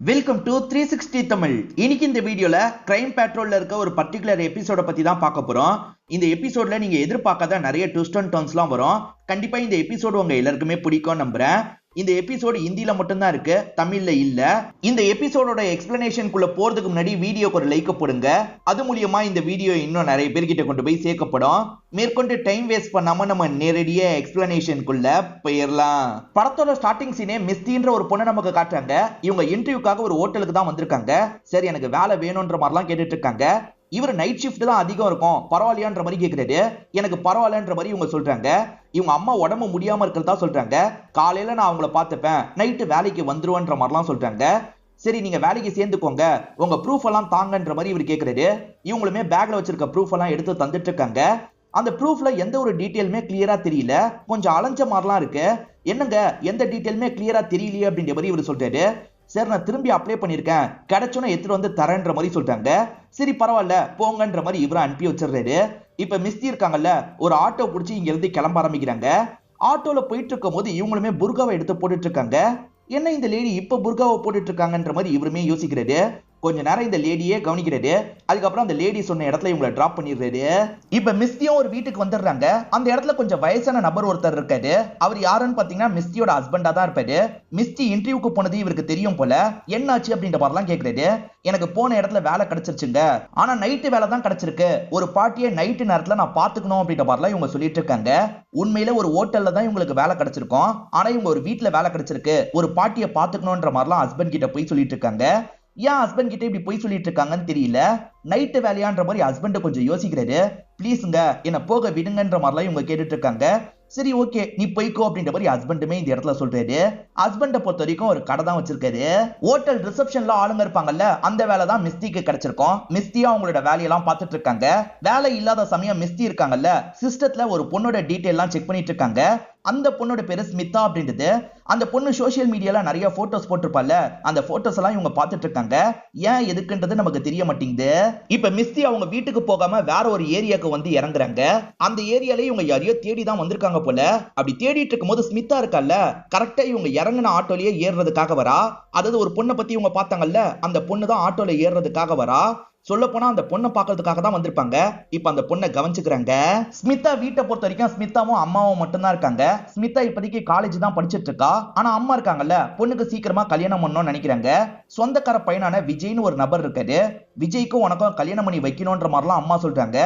Welcome to 360 Tamil. இன்னைக்கு இந்த வீடியோல கிரைம் பேட்ரோல்ல இருக்க ஒரு பர்டிகுலர் எபிசோட பத்தி தான் பார்க்க போறோம். இந்த எபிசோட்ல நீங்க எதிர்பார்க்காத நிறைய ட்விஸ்ட் அண்ட் டர்ன்ஸ்லாம் வரும். கண்டிப்பா இந்த எபிசோடு உங்க எல்லாருக்குமே பிடிக்கும் நம்புறேன். இந்த எபிசோடு ஹிந்தில மட்டும் தான் இருக்கு, தமிழ்ல இல்ல. இந்த எபிசோடோட எக்ஸ்பிளனேஷனுக்குள்ள போறதுக்கு முன்னாடி வீடியோக்கு ஒரு லைக் போடுங்க. அது மூலியமா இந்த வீடியோ இன்னும் நிறைய பேர்கிட்ட கொண்டு போய் சேர்க்கப்படும். மேற்கொண்டு டைம் வேஸ்ட் பண்ணாம நம்ம நேரடியா எக்ஸ்பிளனேஷனுக்குள்ள போயிடலாம். படத்தோட ஸ்டார்டிங் சீனே மிஸ்தின்ற ஒரு பொண்ணை நமக்கு காட்டுறாங்க. இவங்க இன்டர்வியூக்காக ஒரு ஹோட்டலுக்கு தான் வந்திருக்காங்க. சரி, எனக்கு வேலை வேணும்ன்ற மாதிரிலாம் கேட்டுட்டு இருக்காங்க. இவர் நைட் ஷிஃப்ட் தான் அதிகம் இருக்கும், பரவாயில்லையான்ற மாதிரி கேட்கிறாரு. எனக்கு பரவாயில்லன்ற மாதிரி இவங்க சொல்றாங்க. இவங்க அம்மா உடம்பு முடியாம இருக்கிறதா சொல்றாங்க. காலையில நான் அவங்கள பார்த்துப்பேன், நைட்டு வேலைக்கு வந்துருவன்ற மாதிரிலாம் சொல்றாங்க. சரி, நீங்க வேலைக்கு சேர்ந்துக்கோங்க, உங்க ப்ரூஃப் எல்லாம் தாங்கன்ற மாதிரி இவர் கேட்கிறாரு. இவங்களுமே பேக்ல வச்சிருக்க ப்ரூஃப் எல்லாம் எடுத்து தந்துட்டு இருக்காங்க. அந்த ப்ரூஃப்ல எந்த ஒரு டீட்டெயிலுமே கிளியரா தெரியல, கொஞ்சம் அலைஞ்ச மாதிரிலாம் இருக்கு. என்னங்க, எந்த டீட்டெயிலுமே கிளியரா தெரியலையே அப்படின்ற மாதிரி இவர் சொல்றாரு. சரி, நான் திரும்பி அப்ளை பண்ணிருக்கேன், கிடைச்சோன்னு எடுத்துட்டு வந்து தரேன்ற மாதிரி சொல்றாங்க. சரி பரவாயில்ல போங்கன்ற மாதிரி இவரை அனுப்பி வச்சிடுறாரு. இப்ப மிஸ்தி இருக்காங்கல்ல, ஒரு ஆட்டோ பிடிச்சி இங்க இருந்து கிளம்ப ஆரம்பிக்கிறாங்க. ஆட்டோல போயிட்டு இருக்கும் போது இவங்களுமே புர்காவை எடுத்து போட்டுட்டு இருக்காங்க. என்ன இந்த லேடி இப்ப புர்காவை போட்டுட்டு இருக்காங்கன்ற மாதிரி இவருமே யோசிக்கிறாரு. கொஞ்ச நேரம் இந்த லேடியே கவனிக்கிறாரு. அதுக்கப்புறம் அந்த லேடி சொன்ன இடத்துல இவங்களை டிராப் பண்ணிடுறாரு. இப்ப மிஸ்தியும் ஒரு வீட்டுக்கு வந்துடுறாங்க. அந்த இடத்துல கொஞ்சம் வயசான நபர் ஒருத்தர் இருக்காரு. அவர் யாருன்னு பாத்தீங்கன்னா மிஸ்தியோட ஹஸ்பண்டா தான் இருப்பாரு. மிஸ்தி இன்டர்வியூக்கு போனது இவருக்கு தெரியும் போல. என்னாச்சு அப்படின்ற மாதிரிலாம் கேட்கிறாரு. எனக்கு போன இடத்துல வேலை கிடைச்சிருச்சுங்க, ஆனா நைட்டு வேலை தான் கிடைச்சிருக்கு, ஒரு பார்ட்டியை நைட்டு நேரத்துல நான் பாத்துக்கணும் அப்படின்ற மாதிரிலாம் இவங்க சொல்லிட்டு இருக்காங்க. உண்மையில ஒரு ஹோட்டல்ல தான் இவங்களுக்கு வேலை கிடைச்சிருக்கும், ஆனா இவங்க ஒரு வீட்டுல வேலை கிடைச்சிருக்கு, ஒரு பார்ட்டியை பாத்துக்கணும்ன்ற மாதிரிலாம் ஹஸ்பண்ட் கிட்ட போய் சொல்லிட்டு இருக்காங்க. ஏன் ஹஸ்பண்ட் கிட்ட இப்படி போய் சொல்லிட்டு இருக்காங்கன்னு தெரியல. நைட்டு வேலையான்ற மாதிரி ஹஸ்பண்ட் கொஞ்சம் யோசிக்கிறாரு. ப்ளீஸுங்க என்ன போக விடுங்கன்ற மாதிரிலாம் இவங்க கேட்டுட்டு இருக்காங்க. சரி ஓகே, நீ போய்க்கோ அப்படின்ற மாதிரி ஹஸ்பண்டுமே இந்த இடத்துல சொல்றாரு. ஹஸ்பண்டை பொறுத்த வரைக்கும் ஒரு கடை தான் வச்சிருக்காரு. ஹோட்டல் ரிசப்ஷன்ல ஆளுங்க இருப்பாங்கல்ல, அந்த வேலை தான் மிஸ்திக்கு கிடைச்சிருக்கும். மிஸ்தியா அவங்களோட வேலையெல்லாம் பார்த்துட்டு இருக்காங்க. வேலை இல்லாத சமயம் மிஸ்தி இருக்காங்கல்ல, சிஸ்டத்துல ஒரு பொண்ணோட டீடைல் எல்லாம் செக் பண்ணிட்டு இருக்காங்க. அந்த பொண்ணோட பேரு ஸ்மிதா அப்படின்றது. அந்த பொண்ணு சோசியல் மீடியால நிறைய போட்டோஸ் போட்டிருப்பால, அந்த போட்டோஸ் எல்லாம் இவங்க பார்த்துட்டு இருக்காங்க. ஏன் எதுக்குன்றது நமக்கு தெரிய மாட்டேங்குது. இப்ப மிஸ்தி அவங்க வீட்டுக்கு போகாம வேற ஒரு ஏரியாக்கு வந்து இறங்குறாங்க. அந்த ஏரியால இவங்க யாரையோ தேடி தான் வந்திருக்காங்க போல. அப்படி தேடிட்டு இருக்கும் போது ஸ்மிதா இருக்கல்ல, கரெக்டா இவங்க இறங்கின ஆட்டோலயே ஏறுறதுக்காக வரா. அதாவது ஒரு பொண்ணை பத்தி இவங்க பார்த்தாங்கல்ல, அந்த பொண்ணு தான் ஆட்டோல ஏறுறதுக்காக வரா. சொல்ல போனா அந்த பொண்ணை பாக்குறதுக்காக தான் வந்திருப்பாங்க. இப்ப அந்த பொண்ணை கவனிச்சுக்கிறாங்க. ஸ்மிதா வீட்டை பொறுத்த வரைக்கும் ஸ்மிதாவும் அம்மாவும் மட்டும்தான் இருக்காங்க. ஸ்மிதா இப்போதைக்கு காலேஜ் தான் படிச்சிட்டு இருக்கா. ஆனா அம்மா இருக்காங்கல்ல, பொண்ணுக்கு சீக்கிரமா கல்யாணம் பண்ணணும்னு நினைக்கிறாங்க. சொந்தக்கார பையனான விஜய்னு ஒரு நபர் இருக்காரு. விஜய்க்கும் உனக்கும் கல்யாணம் பண்ணி வைக்கணும்ன்ற மாதிரிலாம் அம்மா சொல்றாங்க.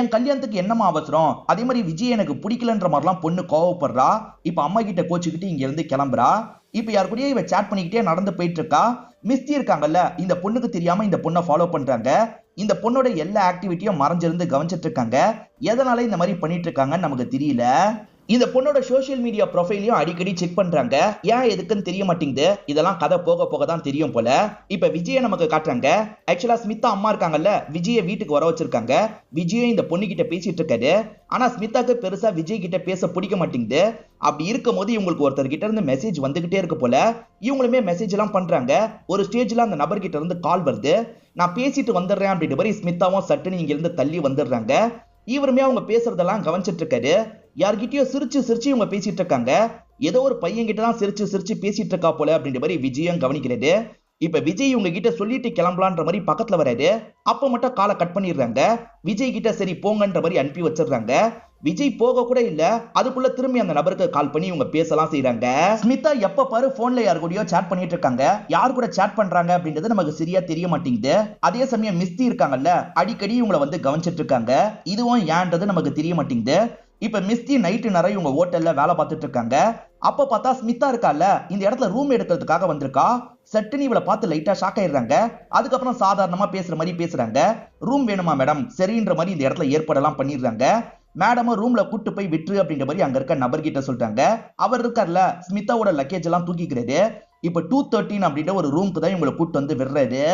என் கல்யாணத்துக்கு என்னமா அவசரம், அதே மாதிரி விஜய் எனக்கு பிடிக்கலன்ற மாதிரிலாம் பொண்ணு கோவப்படுறா. இப்ப அம்மா கிட்ட கோச்சுக்கிட்டு இங்க இருந்து கிளம்புறா. இப்ப யார் கூடயே இவ சாட் பண்ணிக்கிட்டே நடந்து போயிட்டு இருக்கா. மிஸ்தி இருக்காங்கல்ல, இந்த பொண்ணுக்கு தெரியாம இந்த பொண்ணை ஃபாலோ பண்றாங்க. இந்த பொண்ணோட எல்லா ஆக்டிவிட்டியும் மறைஞ்சிருந்து கவனிச்சிட்டு இருக்காங்க. எதனால இந்த மாதிரி பண்ணிட்டு இருக்காங்கன்னு நமக்கு தெரியல. இந்த பொண்ணோட சோசியல் மீடியா ப்ரொஃபைலையும் அடிக்கடி செக் பண்றாங்க. ஏன் எதுக்குன்னு தெரிய மாட்டேங்குது. இதெல்லாம் கதை போக போக தான் தெரியும் போல. இப்ப விஜய நமக்கு காட்டுறாங்க. ஆக்சுவலா ஸ்மிதா அம்மா இருக்காங்கல்ல, விஜய வீட்டுக்கு வர வச்சிருக்காங்க. விஜயும் இந்த பொண்ணு கிட்ட பேசிட்டு இருக்காரு. ஆனா ஸ்மிதாக்கு பெருசா விஜய் கிட்ட பேச பிடிக்க மாட்டேங்குது. அப்படி இருக்கும் போது இவங்களுக்கு ஒருத்தர் கிட்ட இருந்து மெசேஜ் வந்துகிட்டே இருக்கு போல. இவங்களுமே மெசேஜ் எல்லாம் பண்றாங்க. ஒரு ஸ்டேஜ்ல அந்த நபர் கிட்ட இருந்து கால் வருது. நான் பேசிட்டு வந்துடுறேன் அப்படின்ற மாதிரி ஸ்மிதாவும் சட்டுன்னு இங்க இருந்து தள்ளி வந்துடுறாங்க. இவருமே அவங்க பேசுறதெல்லாம் கவனிச்சிட்டு இருக்காரு. யார்கிட்டயோ சிரிச்சு சிரிச்சு இவங்க பேசிட்டு இருக்காங்க. ஏதோ ஒரு பையன் கிட்ட தான் சிரிச்சு சிரிச்சு பேசிட்டு இருக்கா போல அப்படின்ற மாதிரி விஜயம் கவனிக்கிறது. இப்ப விஜய் இவங்க கிட்ட சொல்லிட்டு கிளம்பலான்ற மாதிரி பக்கத்துல வராது. அப்ப மட்டும் காலை கட் பண்ணிடுறாங்க. விஜய் கிட்ட சரி போங்கன்ற மாதிரி அனுப்பி வச்சிடுறாங்க. விஜய் போக கூட இல்ல, அதுக்குள்ள திரும்பி அந்த நபருக்கு கால் பண்ணி இவங்க பேசலாம் செய்யறாங்க. ஸ்மிதா எப்ப பாரு போன்ல யாரு கூடயோ சாட் பண்ணிட்டு இருக்காங்க. யார் கூட சாட் பண்றாங்க அப்படின்றது நமக்கு சரியா தெரிய மாட்டேங்குது. அதே சமயம் மிஸ்தி இருக்காங்கல்ல, அடிக்கடி இவங்களை வந்து கவனிச்சிட்டு இருக்காங்க. இதுவும் ஏன்றது நமக்கு தெரிய மாட்டேங்குது. இப்ப மிஸ்தி நைட்டு நேரம் இவங்க ஹோட்டல்ல வேலை பார்த்துட்டு இருக்காங்க. அப்ப பார்த்தா ஸ்மிதா இருக்கால, இந்த இடத்துல ரூம் எடுக்கிறதுக்காக வந்திருக்கா. சட்டுன்னு இவளை பார்த்து லைட்டா ஷாக் ஆயிடுறாங்க. அதுக்கப்புறம் சாதாரணமா பேசுற மாதிரி பேசுறாங்க. ரூம் வேணுமா மேடம், சரின்ற மாதிரி இந்த இடத்துல ஏற்பாடெல்லாம் பண்ணிடுறாங்க. மேடம ரூம்ல கூட்டு போய் விட்டுரு அப்படின்ற மாதிரி அங்க இருக்க நபர்கிட்ட சொல்றாங்க. அவர் இருக்கார்ல, ஸ்மிதாவோட லக்கேஜ் எல்லாம் தூக்கிக்கிறாரு. இப்ப 213 அப்படின்ற ஒரு ரூமுக்கு தான் இவங்களை கூட்டு வந்து விடுறாரு.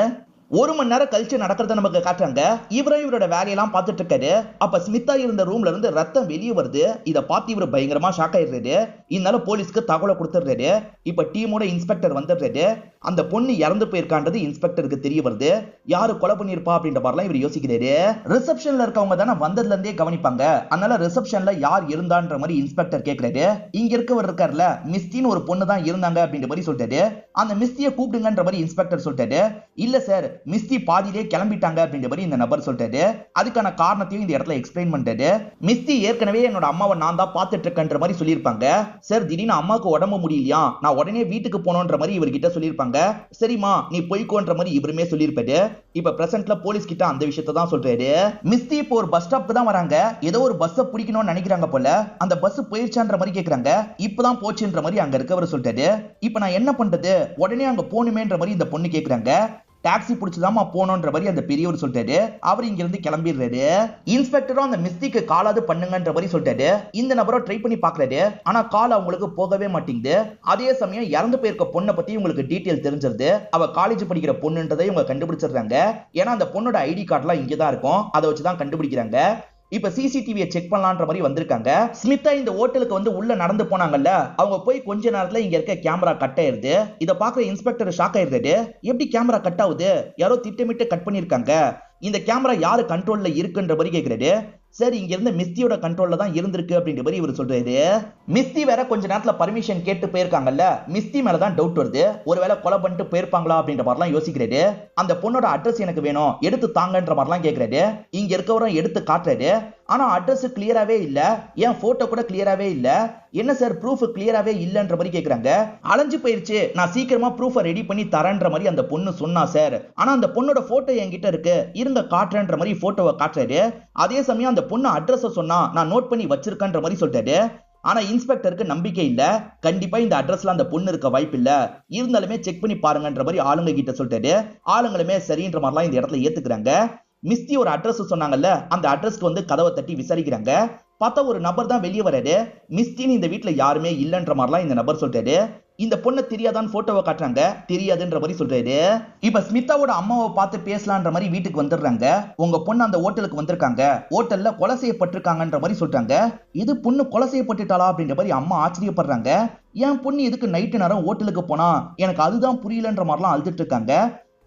1 மணி நேரம் கழிச்சு நடக்கிறத நமக்கு காட்டுறாங்க. இவரும் இவரோட வேலையெல்லாம் பார்த்துட்டு இருக்காரு. அப்ப ஸ்மிதா இருந்த ரூம்ல இருந்து ரத்தம் வெளியே வருது. இத பார்த்து இவர் பயங்கரமா ஷாக் ஆயிடுறாரு. இதனால போலீஸ்க்கு தகவலை கொடுத்துடுறாரு. இப்ப டீமோட இன்ஸ்பெக்டர் வந்துடுறாரு. அந்த பொண்ணு இறந்து போயிருக்கான்றது இன்ஸ்பெக்டருக்கு தெரிய வருது. யாரு கொலை பண்ணிருப்பா அப்படின்ற மாதிரிலாம் இவர் யோசிக்கிறாரு. ரிசப்ஷன்ல இருக்கவங்க தானே வந்ததுல இருந்தே கவனிப்பாங்க. அதனால ரிசப்ஷன்ல யார் இருந்தான்ற மாதிரி இன்ஸ்பெக்டர் கேட்கிறாரு. இங்க இருக்கவர் இருக்காருல மிஸ்டின்னு ஒரு பொண்ணு தான் இருந்தாங்க அப்படின்ற மாதிரி சொல்லிட்டாரு. அந்த மிஸ்டியை கூப்பிடுங்கன்ற மாதிரி இன்ஸ்பெக்டர் சொல்லிட்டாரு. இல்ல சார், மிஸ்டி பாதியிலே கிளம்பிட்டாங்க அப்படின்ற மாதிரி இந்த நபர் சொல்லிட்டாரு. அதுக்கான காரணத்தையும் இந்த இடத்துல எக்ஸ்பிளைன் பண்ணிட்டாரு. மிஸ்டி ஏற்கனவே என்னோட அம்மாவை நான் தான் பார்த்துட்டு இருக்கேன்ற மாதிரி சொல்லியிருப்பாங்க. சார், திடீர்னு அம்மாவுக்கு உடம்பு முடியலையா, நான் உடனே வீட்டுக்கு போனோன்ற மாதிரி இவர்கிட்ட சொல்லியிருப்பாங்க. சரிமா நீ போய்க்கோன்ற மாதிரி இவருமே சொல்லியிருப்பாரு. இப்ப பிரசன்ட்ல போலீஸ் கிட்ட அந்த விஷயத்தை தான் சொல்றாரு. மிஸ்டி இப்போ ஒரு பஸ் ஸ்டாப்க்கு தான் வராங்க. ஏதோ ஒரு பஸ் பிடிக்கணும்னு நினைக்கிறாங்க போல. அந்த பஸ் போயிருச்சான்ற மாதிரி கேக்குறாங்க. இப்பதான் போச்சுன்ற மாதிரி அங்க இருக்கவர் சொல்றாரு. இப்ப நான் என்ன பண்றது, உடனே அங்க போணுமேன்ற மாதிரி இந்த பொண்ணு கேக்குறாங்க. டாக்ஸி பிடிச்சதாமா போனோன்ற மாதிரி அந்த பெரியவர் சொல்லிட்டாரு. அவர் இங்க இருந்து கிளம்பிடுறாரு. இன்ஸ்பெக்டரும் அந்த மிஸ்டிக்கு காலாவது பண்ணுங்கன்ற மாதிரி சொல்லிட்டாரு. இந்த நபரும் ட்ரை பண்ணி பாக்குறாரு. ஆனா கால் அவங்களுக்கு போகவே மாட்டேங்குது. அதே சமயம் இறந்து போயிருக்க பொண்ணை பத்தி உங்களுக்கு டீடைல் தெரிஞ்சிருது. அவ காலேஜ் படிக்கிற பொண்ணுன்றதை இவங்க கண்டுபிடிச்சிடுறாங்க. ஏன்னா அந்த பொண்ணோட ஐடி கார்டுலாம் இங்கதான் இருக்கும். அதை வச்சுதான் கண்டுபிடிக்கிறாங்க. இப்ப சிசிடிவியை செக் பண்ணலான்ற மாதிரி வந்திருக்காங்க. ஸ்மிதா இந்த ஹோட்டலுக்கு வந்து உள்ள நடந்து போனாங்கல்ல, அவங்க போய் கொஞ்ச நேரத்துல இங்க இருக்க கேமரா கட் ஆயிருது. இத பாக்குற இன்ஸ்பெக்டர் ஷாக் ஆயிருது. எப்படி கேமரா கட் ஆகுது, யாரோ திட்டமிட்டு கட் பண்ணிருக்காங்க. இந்த கேமரா யாரு கண்ட்ரோல்ல இருக்குன்ற மாதிரி கேக்குறாரு. சரி, இங்க இருந்த மிஸ்டியோட கண்ட்ரோல்ல தான் இருந்திருக்கு அப்படின்ற மாதிரி இவர் சொல்றாரு. மிஸ்டி வேற கொஞ்ச நேரத்துல பர்மிஷன் கேட்டு போயிருக்காங்கல்ல, மிஸ்டி மேலதான் டவுட் வருது. ஒருவேளை கொலை பண்ணிட்டு போயிருப்பாங்களா அப்படின்ற மாதிரிலாம் யோசிக்கிறாரு. அந்த பொண்ணோட அட்ரஸ் எனக்கு வேணும், எடுத்து தாங்கன்ற மாதிரிலாம் கேக்குறாரு. இங்க இருக்கவரும் எடுத்து காட்டுறாரு. ஆனா அட்ரஸ் கிளியராவே இல்ல, ஏன் போட்டோ கூட கிளியராவே இல்ல. என்ன சார் ப்ரூஃப் கிளியராவே இல்லன்ற மாதிரி கேக்குறாங்க. அலைஞ்சு போயிருச்சு, நான் சீக்கிரமா ப்ரூஃபை ரெடி பண்ணி தரேன்ற மாதிரி அந்த பொண்ணு சொன்னா சார். ஆனா அந்த பொண்ணோட போட்டோ என்கிட்ட இருக்கு, இருங்க காட்டுறேன்ற மாதிரி போட்டோவை காட்டுறாரு. அதே சமயம் அந்த பொண்ணு அட்ரஸ் சொன்னா நான் நோட் பண்ணி வச்சிருக்கேன்ற மாதிரி சொல்லிட்டாரு. ஆனா இன்ஸ்பெக்டருக்கு நம்பிக்கை இல்ல. கண்டிப்பா இந்த அட்ரஸ்ல அந்த பொண்ணு இருக்க வாய்ப்பு இல்ல, இருந்தாலுமே செக் பண்ணி பாருங்கன்ற மாதிரி ஆளுங்க கிட்ட சொல்லிட்டாரு. ஆளுங்களுமே சரின்ற மாதிரிலாம் இந்த இடத்துல ஏத்துக்கிறாங்க. மிஸ்டி ஒரு அட்ரஸ் சொன்னாங்கல்ல, அந்த அட்ரஸ்க்கு வந்து கதவை தட்டி விசாரிக்கிறாங்க. பார்த்தா ஒரு நபர் தான் வெளியே வராரு. மிஸ்டின்னு இந்த வீட்டுல யாருமே இல்லன்ற மாதிரிலாம் இந்த நபர் சொல்றாரு. இந்த பொண்ணு தெரியாதான்னு போட்டோவை காட்டுறாங்க. தெரியாதுன்ற மாதிரி சொல்றாரு. இப்ப ஸ்மிதாவோட அம்மாவை பார்த்து பேசலான்ற மாதிரி வீட்டுக்கு வந்துடுறாங்க. உங்க பொண்ணு அந்த ஹோட்டலுக்கு வந்திருக்காங்க, ஹோட்டல்ல கொலை செய்யப்பட்டிருக்காங்கன்ற மாதிரி சொல்றாங்க. இது பொண்ணு கொலை செய்யப்பட்டுட்டாளா அப்படின்ற மாதிரி அம்மா ஆச்சரியப்படுறாங்க. என் பொண்ணு எதுக்கு நைட்டு நேரம் ஹோட்டலுக்கு போனா, எனக்கு அதுதான் புரியலன்ற மாதிரிலாம் அழுதுட்டு இருக்காங்க.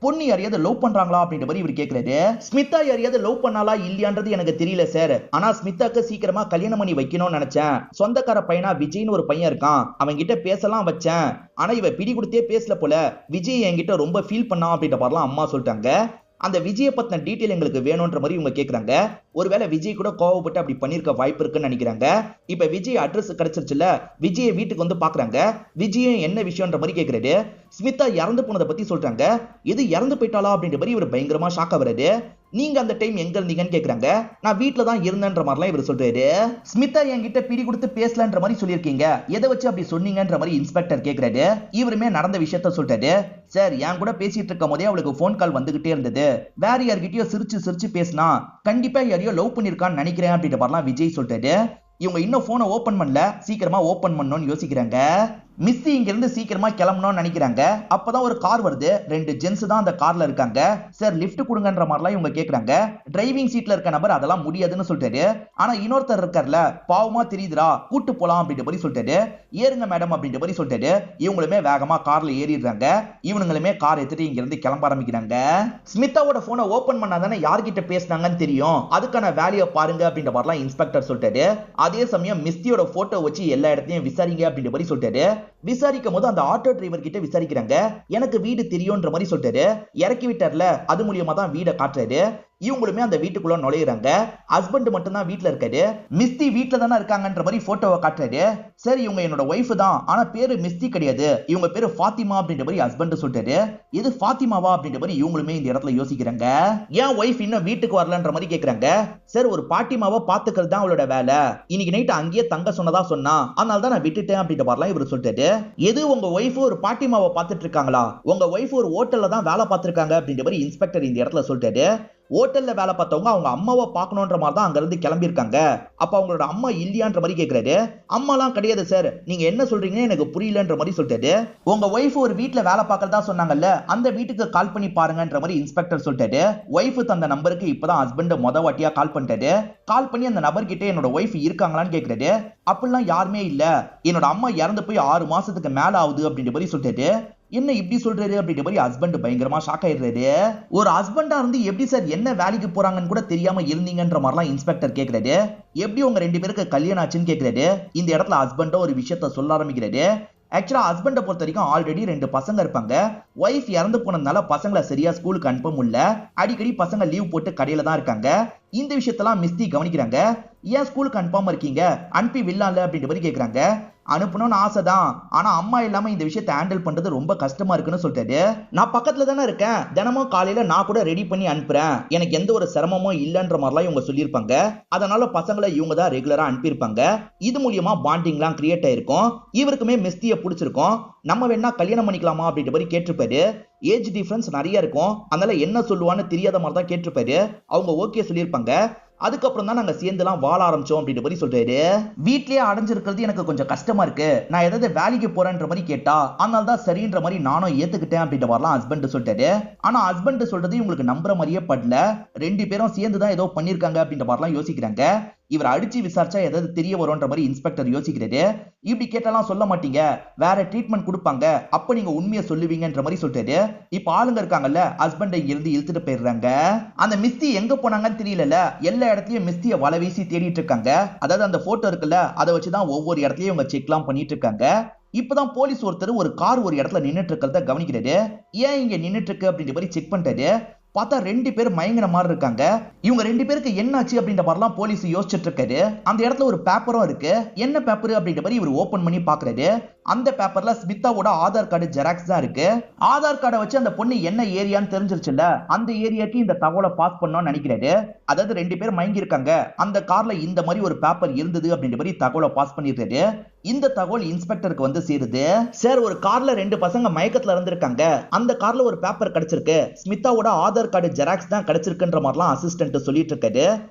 பொண்ணு யாரையாவது லவ் பண்றாங்களா அப்படின்ற மாதிரி இவர் கேக்குறாரு. ஸ்மிதா யாரையாவது லவ் பண்ணாலா இல்லையான்றது எனக்கு தெரியல சார். ஆனா ஸ்மிதாக்கு சீக்கிரமா கல்யாணம் பண்ணி வைக்கணும்னு நினைச்சேன். சொந்தக்கார பையனா விஜய்னு ஒரு பையன் இருக்கான், அவன் கிட்ட பேசலாம் வச்சேன். ஆனா இவ பிடி கொடுத்தே பேசல போல. விஜய் என்கிட்ட ரொம்ப ஃபீல் பண்ணா அப்படின்ற மாதிரிலாம் அம்மா சொல்லிட்டாங்க. அந்த விஜய பத்தின டீடைல் எங்களுக்கு வேணும்ன்ற மாதிரி இவங்க கேக்குறாங்க. ஒருவேளை விஜய் கூட கோவப்பட்டு அப்படி பண்ணிருக்க வாய்ப்பு இருக்குன்னு நினைக்கிறாங்க. இப்ப விஜய் அட்ரஸ் கிடைச்சிருச்சுல, விஜய வீட்டுக்கு வந்து பாக்குறாங்க. விஜயும் என்ன விஷயம்ன்ற மாதிரி கேக்குறாரு. ஸ்மிதா இறந்து போனதை பத்தி சொல்றாங்க. எது இறந்து போயிட்டாளா அப்படின்ற மாதிரி இவர் பயங்கரமா ஷாக் ஆகுறாரு. நீங்க அந்த டைம் எங்க இருந்தீங்கன்னு கேக்குறாங்க. நான் வீட்டுல தான் இருந்தேன்ற மாதிரிலாம் இவர் சொல்றாரு. ஸ்மிதா என்கிட்ட பிடி கொடுத்து பேசலன்ற மாதிரி சொல்லியிருக்கீங்க, எதை வச்சு அப்படி சொன்னீங்கன்ற மாதிரி இன்ஸ்பெக்டர் கேக்குறாரு. இவருமே நடந்த விஷயத்த சொல்றாரு. சார், என் கூட பேசிட்டு இருக்கும் போதே அவளுக்கு போன் கால் வந்துகிட்டே இருந்தது. வேற யார்கிட்டயோ சிரிச்சு சிரிச்சு பேசினா, கண்டிப்பா யாரையோ லவ் பண்ணிருக்கான்னு நினைக்கிறேன் அப்படின்ற மாதிரிலாம் விஜய் சொல்றாரு. இவங்க இன்னும் போனை ஓபன் பண்ணல, சீக்கிரமா ஓபன் பண்ணணும்னு யோசிக்கிறாங்க. மிஸ்ஸி இங்க இருந்து சீக்கிரமா கிளம்பணும்னு நினைக்கிறாங்க. அப்பதான் ஒரு கார் வருது. 2 ஜென்ஸ் தான் அந்த கார்ல இருக்காங்க. சார், லிஃப்ட் கொடுங்கன்ற மாதிரிலாம் இவங்க கேக்குறாங்க. டிரைவிங் சீட்ல இருக்க நபர் அதெல்லாம் முடியாதுன்னு சொல்லிட்டாரு. ஆனா இன்னொருத்தர் இருக்கார்ல, பாவமா தெரியுதுரா, கூட்டு போலாம் அப்படின்ற மாதிரி சொல்லிட்டாரு. ஏறுங்க மேடம் அப்படின்ற மாதிரி சொல்லிட்டாரு. இவங்களுமே வேகமா கார்ல ஏறிடுறாங்க. இவனுங்களுமே கார் எடுத்துட்டு இங்க இருந்து கிளம்ப ஆரம்பிக்கிறாங்க. ஸ்மிதாவோட போனை ஓபன் பண்ணாதானே யார்கிட்ட பேசினாங்கன்னு தெரியும், அதுக்கான வேலையை பாருங்க அப்படின்ற மாதிரிலாம் இன்ஸ்பெக்டர் சொல்லிட்டாரு. அதே சமயம் மிஸ்டியோட போட்டோ வச்சு எல்லா இடத்தையும் விசாரிங்க அப்படின்ற மாதிரி சொல்லிட்டாரு. விசாரிக்கும் போது அந்த ஆட்டோ டிரைவர் கிட்ட விசாரிக்கிறாங்க. எனக்கு வீடு தெரியும்ன்ற மாதிரி சொல்லிட்டாரு. இறக்கி விட்டார்ல, அது மூலியமா தான் வீடை காட்டுறாரு. இவங்களுமே அந்த வீட்டுக்குள்ள நுழையிறாங்க. ஹஸ்பண்ட் மட்டும் தான் வீட்டுல இருக்காரு. மிஸ்டி வீட்டுல தானே இருக்காங்கன்ற மாதிரி போட்டோவை காட்டுறாரு. சரி, இவங்க என்னோட ஒய்ஃப் தான், ஆனா பேரு மிஸ்டி கிடையாது, இவங்க பேரு ஃபாத்திமா அப்படின்ற மாதிரி ஹஸ்பண்ட் சொல்லிட்டாரு. இது ஃபாத்திமாவா அப்படின்ற மாதிரி இவங்களுமே இந்த இடத்துல யோசிக்கிறாங்க. ஏன் ஒய்ஃப் இன்னும் வீட்டுக்கு வரலன்ற மாதிரி கேக்குறாங்க. சார், ஒரு பாட்டிமாவை பாத்துக்கிறது தான் அவளோட வேலை. இன்னைக்கு நைட்டு அங்கேயே தங்க சொன்னதா சொன்னா, அதனால தான் நான் விட்டுட்டேன் அப்படின்ற மாதிரிலாம் இவர் சொல்லிட்டாரு. எது, உங்க ஒய்ஃப் ஒரு பாட்டிமாவை பாத்துட்டு இருக்காங்களா? உங்க ஒய்ஃப் ஒரு ஹோட்டல்ல தான் வேலை பார்த்திருக்காங்க அப்படின்ற மாதிரி இன்ஸ்பெக்டர் இந்த இடத்துல சொல்லிட்டாரு. ஹோட்டல்ல வேலை பார்த்தவங்க அவங்க அம்மாவை பார்க்கணுன்ற மாதிரி தான் அங்க இருந்து கிளம்பி இருக்காங்க. அப்ப அவங்களோட அம்மா இல்லையான்ற மாதிரி கேக்குறாரு. அம்மாலாம் கிடையாது சார், நீங்க என்ன சொல்றீங்கன்னு எனக்கு புரியலன்ற மாதிரி சொல்லிட்டாரு. உங்க ஒய்ஃப் ஒரு வீட்டுல வேலை பார்க்கறதா சொன்னாங்கல்ல, அந்த வீட்டுக்கு கால் பண்ணி பாருங்கன்ற மாதிரி இன்ஸ்பெக்டர் சொல்லிட்டாரு. ஒய்ஃப் தந்த நம்பருக்கு இப்பதான் ஹஸ்பண்ட் மொத வாட்டியா கால் பண்ணிட்டாரு. கால் பண்ணி அந்த நபர்கிட்ட என்னோட ஒய்ஃப் இருக்காங்களான்னு கேக்குறாரு. அப்படிலாம் யாருமே இல்ல, என்னோட அம்மா இறந்து போய் 6 மாசத்துக்கு மேல ஆகுது அப்படின்ற மாதிரி சொல்லிட்டாரு. என்ன இப்படி சொல்றாரு அப்படின்ற மாதிரி ஹஸ்பண்ட் பயங்கரமா ஷாக் ஆயிடுறாரு. ஒரு ஹஸ்பண்டா இருந்து எப்படி சார் என்ன வேலைக்கு போறாங்கன்னு கூட தெரியாம இருந்தீங்கன்ற மாதிரிலாம் இன்ஸ்பெக்டர் கேக்குறாரு. எப்படி உங்க 2 பேருக்கு கல்யாணம் ஆச்சுன்னு கேக்குறாரு. இந்த இடத்துல ஹஸ்பண்ட் ஒரு விஷயத்த சொல்ல ஆரம்பிக்கிறாரு. ஆக்சுவலா ஹஸ்பண்டை பொறுத்த வரைக்கும் ஆல்ரெடி 2 பசங்க இருப்பாங்க. ஒய்ஃப் இறந்து போனதுனால பசங்களை சரியா ஸ்கூலுக்கு அனுப்ப முடியல. அடிக்கடி பசங்க லீவ் போட்டு கடையில தான் இருக்காங்க. இந்த விஷயத்தெல்லாம் மிஸ்தி கவனிக்கிறாங்க. ஏன் ஸ்கூலுக்கு அனுப்பாம இருக்கீங்க, அனுப்பி விடலாம்ல அப்படின்ற மாதிரி கேக்குறாங்க. அனுப்பணும்னு ஆசைதான், ஆனா அம்மா இல்லாம இந்த விஷயத்தை ஹேண்டில் பண்றது ரொம்ப கஷ்டமா இருக்குன்னு சொல்லிட்டாரு. நான் பக்கத்துல தானே இருக்கேன், தினமும் காலையில நான் கூட ரெடி பண்ணி அனுப்புறேன், எனக்கு எந்த ஒரு சிரமமும் இல்லைன்ற மாதிரிலாம் இவங்க சொல்லியிருப்பாங்க. அதனால பசங்களை இவங்க தான் ரெகுலரா அனுப்பியிருப்பாங்க. இது மூலியமா பாண்டிங்லாம் கிரியேட் ஆயிருக்கும். இவருக்குமே மிஸ்தியை பிடிச்சிருக்கும். நம்ம வேணா கல்யாணம் பண்ணிக்கலாமா அப்படின்ற மாதிரி கேட்டிருப்பாரு. ஏஜ் டிஃபரன்ஸ் நிறைய இருக்கும், அதனால என்ன சொல்லுவான்னு தெரியாத மாதிரி தான் கேட்டிருப்பாரு. அவங்க ஓகே சொல்லியிருப்பாங்க. அதுக்கப்புறம் தான் நாங்க சேர்ந்துலாம் வாழ ஆரம்பிச்சோம் அப்படின்ற மாதிரி சொல்றாரு. வீட்லயே அடைஞ்சிருக்கிறது எனக்கு கொஞ்சம் கஷ்டமா இருக்கு, நான் ஏதாவது வேலைக்கு போறேன்ற மாதிரி கேட்டா அதனால தான் சரின்ற மாதிரி நானும் ஏத்துக்கிட்டேன் அப்படின்ற மாதிரிலாம் ஹஸ்பண்ட் சொல்லிட்டாரு. ஆனா ஹஸ்பண்ட் சொல்றது இவங்களுக்கு நம்புற மாதிரியே படல. 2 பேரும் சேர்ந்து தான் ஏதோ பண்ணிருக்காங்க அப்படின்ற மாதிரிலாம் யோசிக்கிறாங்க. இவர் அடிச்சு விசாரிச்சா ஏதாவது தெரிய வரும்ன்ற மாதிரி இன்ஸ்பெக்டர் யோசிக்கிறாரு. இப்படி கேட்டாலாம் சொல்ல மாட்டீங்க, வேற ட்ரீட்மெண்ட் கொடுப்பாங்க, அப்ப நீங்க உண்மையை சொல்லுவீங்கன்ற மாதிரி சொல்லிட்டாரு. இப்ப ஆளுங்க இருக்காங்கல்ல, ஹஸ்பண்ட் இங்க இருந்து இழுத்துட்டு போயிடுறாங்க. அந்த மிஸ்தி எங்க போனாங்கன்னு தெரியல, எல்லா இடத்துலயும் மிஸ்தியை வலை வீசி தேடிட்டு இருக்காங்க. அதாவது அந்த போட்டோ இருக்குல்ல, அதை வச்சுதான் ஒவ்வொரு இடத்துலயும் இவங்க செக்லாம் பண்ணிட்டு இருக்காங்க. இப்பதான் போலீஸ் ஒருத்தர் ஒரு கார் ஒரு இடத்துல நின்னுட்டு இருக்கிறத கவனிக்கிறாரு. ஏன் இங்க நின்னுட்டு இருக்கு அப்படின்ற மாதிரி செக் பண்ணிட்டாரு. பார்த்தா 2 பேர் மயங்கின மாதிரி இருக்காங்க. இவங்க 2 பேருக்கு என்னாச்சு அப்படின்ற மாதிரிலாம் போலீஸ் யோசிச்சுட்டு இருக்காரு. அந்த இடத்துல ஒரு பேப்பரும் இருக்கு. என்ன பேப்பர் அப்படின்ற மாதிரி இவர் ஓபன் பண்ணி பாக்குறாரு. அந்த பேப்பர்ல ஸ்மிதாவோட ஆதார் கார்டு ஜெராக்ஸ் தான் இருக்கு. ஆதார் கார்டை வச்சு அந்த பொண்ணு என்ன ஏரியான்னு தெரிஞ்சிருச்சுல்ல, அந்த ஏரியாக்கு இந்த தகவலை பாஸ் பண்ணணும்னு நினைக்கிறாரு. அதாவது 2 பேர் மயங்கி இருக்காங்க, அந்த கார்ல இந்த மாதிரி ஒரு பேப்பர் இருந்தது அப்படின்ற மாதிரி தகவலை பாஸ் பண்ணிருக்காரு. இந்த தகவல் இன்ஸ்பெக்டருக்கு வந்து சேருது. சார், ஒரு கார்ல 2 பசங்க மயக்கத்துல இருந்திருக்காங்க, அந்த கார்ல ஒரு பேப்பர் கிடைச்சிருக்கு, ஸ்மிதாவோட ஆதார் கார்டு ஜெராக்ஸ் தான் கிடைச்சிருக்குன்ற மாதிரிலாம் அசிஸ்டன்ட் சொல்லிட்டு இருக்காரு.